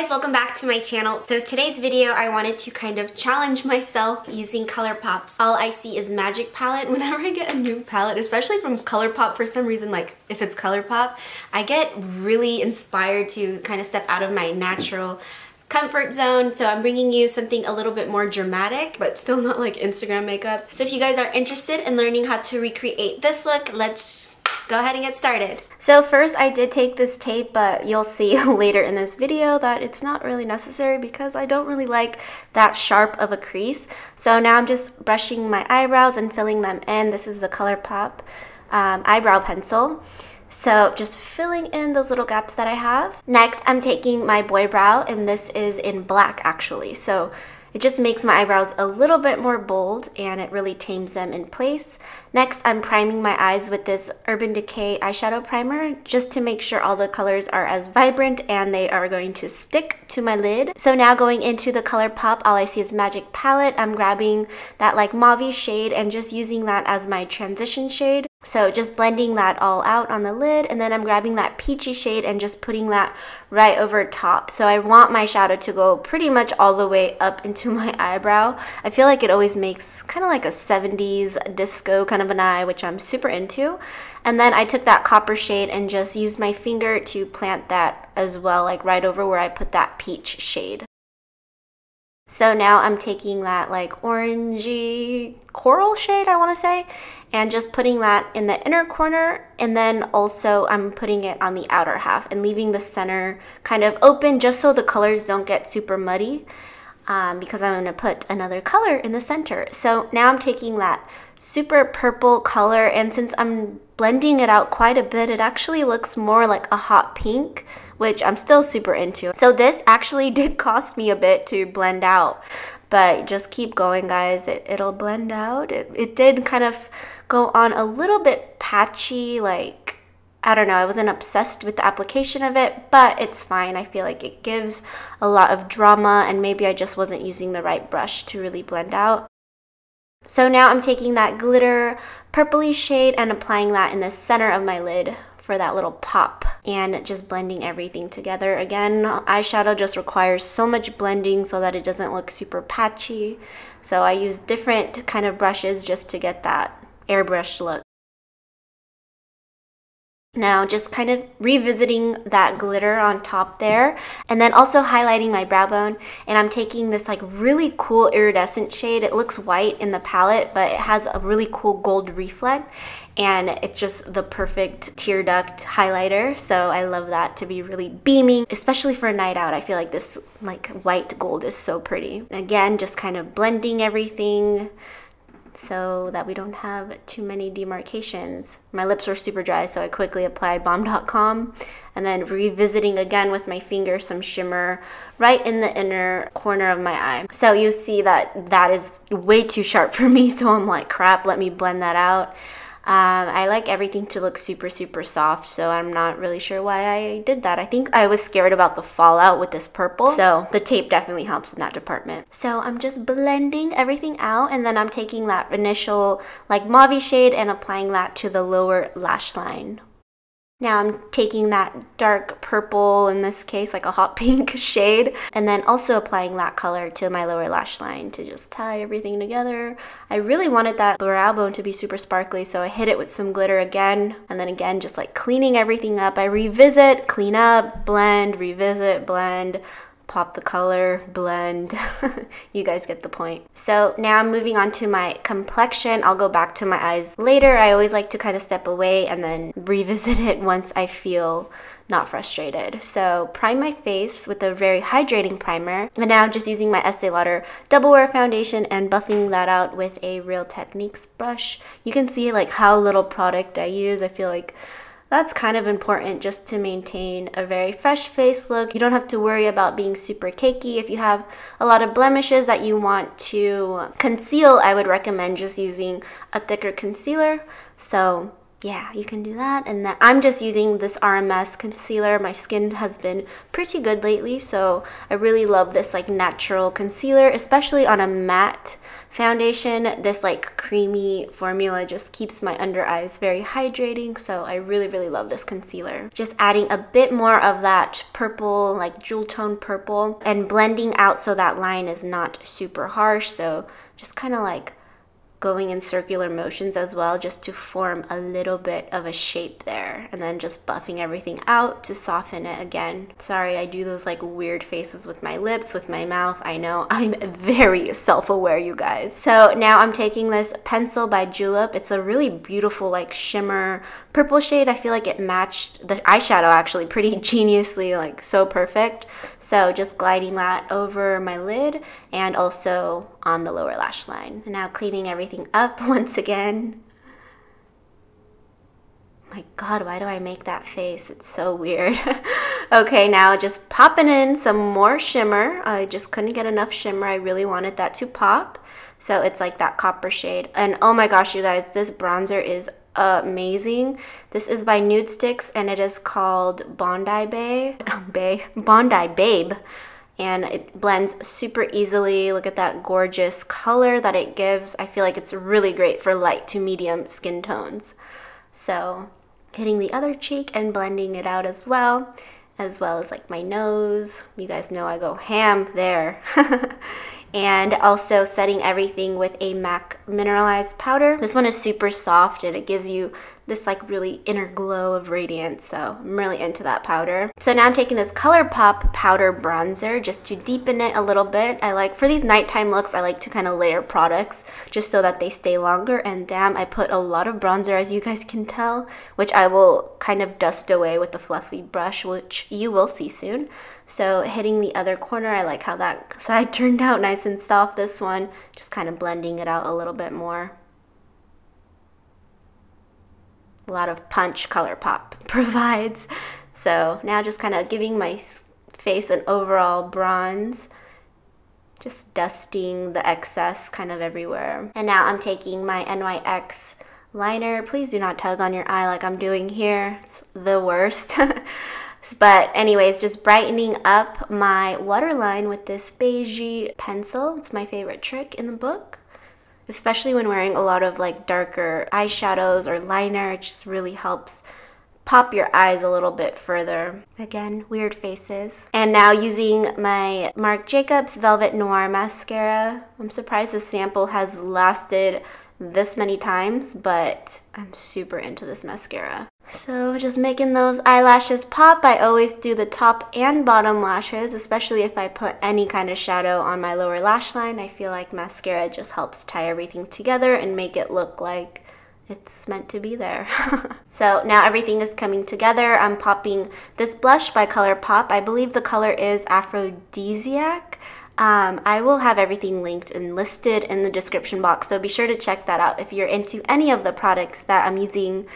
guys, welcome back to my channel. So today's video I wanted to kind of challenge myself using Colourpop's All I See Is Magic palette. Whenever I get a new palette, especially from Colourpop, for some reason, like if it's Colourpop, I get really inspired to kind of step out of my natural comfort zone. So I'm bringing you something a little bit more dramatic, but still not like Instagram makeup. So if you guys are interested in learning how to recreate this look, let's go ahead and get started. So first I did take this tape, but you'll see later in this video that it's not really necessary because I don't really like that sharp of a crease. So now I'm just brushing my eyebrows and filling them in. This is the Colourpop eyebrow pencil. So just filling in those little gaps that I have. Next, I'm taking my boy brow, and this is in black actually. So it just makes my eyebrows a little bit more bold and it really tames them in place. Next, I'm priming my eyes with this Urban Decay eyeshadow primer just to make sure all the colors are as vibrant and they are going to stick to my lid. So now going into the Colourpop All I See Is Magic palette, I'm grabbing that like mauve shade and just using that as my transition shade. So just blending that all out on the lid, and then I'm grabbing that peachy shade and just putting that right over top. So I want my shadow to go pretty much all the way up into my eyebrow. I feel like it always makes kind of like a 70s disco kind of an eye, which I'm super into. And then I took that copper shade and just used my finger to plant that as well, like right over where I put that peach shade. So now I'm taking that like orangey coral shade, I want to say, and just putting that in the inner corner, and then also I'm putting it on the outer half and leaving the center kind of open just so the colors don't get super muddy, because I'm going to put another color in the center. So now I'm taking that super purple color, and since I'm blending it out quite a bit, it actually looks more like a hot pink, which I'm still super into. So this actually did cost me a bit to blend out, but just keep going, guys. It'll blend out. It did kind of go on a little bit patchy, like, I don't know, I wasn't obsessed with the application of it, but it's fine. I feel like it gives a lot of drama, and maybe I just wasn't using the right brush to really blend out. So now I'm taking that glitter purpley shade and applying that in the center of my lid for that little pop, and just blending everything together. Again, eyeshadow just requires so much blending so that it doesn't look super patchy. So I use different kind of brushes just to get that airbrush look. Now just kind of revisiting that glitter on top there, and then also highlighting my brow bone, and I'm taking this like really cool iridescent shade. It looks white in the palette, but it has a really cool gold reflect, and it's just the perfect tear duct highlighter. So I love that to be really beaming, especially for a night out. I feel like this like white gold is so pretty. And again, just kind of blending everything so that we don't have too many demarcations. My lips were super dry, so I quickly applied Balm.com, and then revisiting again with my finger some shimmer right in the inner corner of my eye. So you see that that is way too sharp for me, so I'm like, crap, let me blend that out. I like everything to look super soft, so I'm not really sure why I did that. I think I was scared about the fallout with this purple, so the tape definitely helps in that department. So I'm just blending everything out, and then I'm taking that initial like mauve shade and applying that to the lower lash line. Now I'm taking that dark purple, in this case like a hot pink shade, and then also applying that color to my lower lash line to just tie everything together. I really wanted that brow bone to be super sparkly, so I hit it with some glitter again, and then again just like cleaning everything up. I revisit, clean up, blend, revisit, blend, pop the color, blend. You guys get the point. So now I'm moving on to my complexion. I'll go back to my eyes later. I always like to kind of step away and then revisit it once I feel not frustrated. So prime my face with a very hydrating primer, and now I'm just using my Estee Lauder Double Wear foundation and buffing that out with a Real Techniques brush. You can see like how little product I use. I feel like that's kind of important just to maintain a very fresh face look. You don't have to worry about being super cakey. If you have a lot of blemishes that you want to conceal, I would recommend just using a thicker concealer. So yeah, you can do that. And then I'm just using this RMS concealer. My skin has been pretty good lately, so I really love this like natural concealer, especially on a matte foundation. This like creamy formula just keeps my under eyes very hydrating, so I really love this concealer. Just adding a bit more of that purple, like jewel tone purple, and blending out so that line is not super harsh. So just kind of like going in circular motions as well, just to form a little bit of a shape there, and then just buffing everything out to soften it again. Sorry, I do those like weird faces with my lips, with my mouth. I know, I'm very self-aware, you guys. So now I'm taking this pencil by Julep. It's a really beautiful like shimmer purple shade. I feel like it matched the eyeshadow actually pretty geniusly, like so perfect. So just gliding that over my lid and also on the lower lash line. And now cleaning everything up once again. My God, why do I make that face? It's so weird. Okay, now just popping in some more shimmer. I just couldn't get enough shimmer. I really wanted that to pop. So it's like that copper shade. And oh my gosh, you guys, this bronzer is amazing. This is by Nude Sticks and it is called Bondi Babe. And it blends super easily. Look at that gorgeous color that it gives. I feel like it's really great for light to medium skin tones. So hitting the other cheek and blending it out as well as like my nose. You guys know I go ham there. And also setting everything with a MAC mineralized powder. This one is super soft and it gives you this like really inner glow of radiance, so I'm really into that powder. So now I'm taking this Colourpop powder bronzer just to deepen it a little bit. I like, for these nighttime looks, I like to kind of layer products just so that they stay longer. And damn, I put a lot of bronzer, as you guys can tell, which I will kind of dust away with the fluffy brush, which you will see soon. So hitting the other corner, I like how that side turned out nice and soft. This one, just kind of blending it out a little bit more. A lot of punch Colourpop provides. So now just kind of giving my face an overall bronze. Just dusting the excess kind of everywhere. And now I'm taking my NYX liner. Please do not tug on your eye like I'm doing here. It's the worst. But anyways, just brightening up my waterline with this beige pencil. It's my favorite trick in the book, especially when wearing a lot of like darker eyeshadows or liner. It just really helps pop your eyes a little bit further. Again, weird faces. And now using my Marc Jacobs Velvet Noir mascara. I'm surprised this sample has lasted this many times, but I'm super into this mascara. So just making those eyelashes pop. I always do the top and bottom lashes, especially if I put any kind of shadow on my lower lash line. I feel like mascara just helps tie everything together and make it look like it's meant to be there. So now everything is coming together. I'm popping this blush by Colourpop. I believe the color is Aphrodisiac. I will have everything linked and listed in the description box, so be sure to check that out if you're into any of the products that I'm using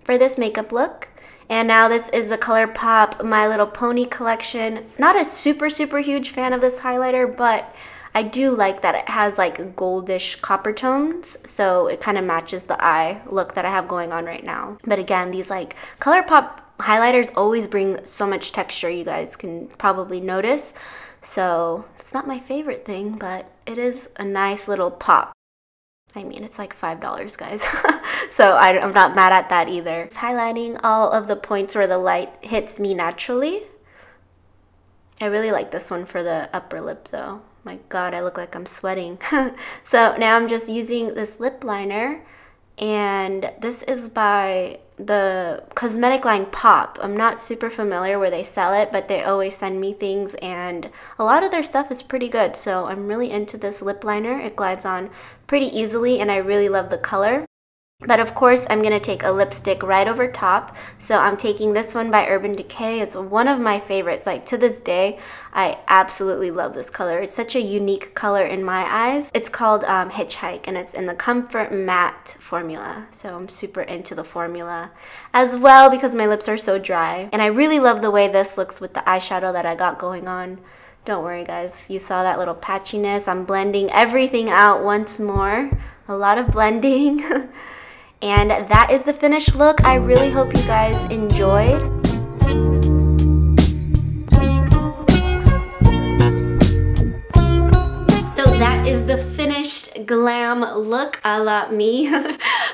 for this makeup look. And now this is the Colourpop My Little Pony collection. Not a super huge fan of this highlighter, but I do like that it has like goldish copper tones, so it kind of matches the eye look that I have going on right now. But again, these like Colourpop highlighters always bring so much texture, you guys can probably notice. So it's not my favorite thing, but it is a nice little pop. I mean, it's like $5, guys. So I'm not mad at that either. It's highlighting all of the points where the light hits me naturally. I really like this one for the upper lip though. My God, I look like I'm sweating. So now I'm just using this lip liner, and this is by the cosmetic line Pop. I'm not super familiar where they sell it, but they always send me things and a lot of their stuff is pretty good. So I'm really into this lip liner. It glides on pretty easily and I really love the color. But of course, I'm going to take a lipstick right over top. So I'm taking this one by Urban Decay. It's one of my favorites. Like to this day, I absolutely love this color. It's such a unique color in my eyes. It's called Hitchhike, and it's in the Comfort Matte formula. So I'm super into the formula as well because my lips are so dry. And I really love the way this looks with the eyeshadow that I got going on. Don't worry, guys. You saw that little patchiness. I'm blending everything out once more. A lot of blending. And that is the finished look. I really hope you guys enjoyed. So that is the finished glam look a la me.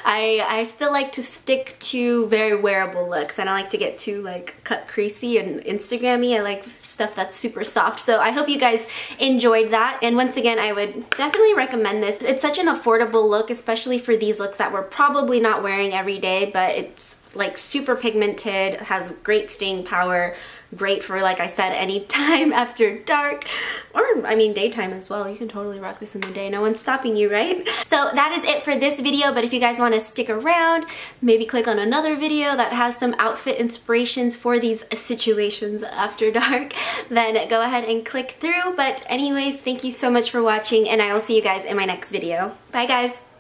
I still like to stick to very wearable looks. I don't like to get too like cut creasy and Instagrammy. I like stuff that's super soft. So I hope you guys enjoyed that. And once again, I would definitely recommend this. It's such an affordable look, especially for these looks that we're probably not wearing every day, but it's like super pigmented, has great staying power, great for, like I said, any time after dark, or I mean daytime as well. You can totally rock this in the day, no one's stopping you, right? So that is it for this video, but if you guys want to stick around, maybe click on another video that has some outfit inspirations for these situations after dark, then go ahead and click through. But anyways, thank you so much for watching, and I will see you guys in my next video. Bye guys!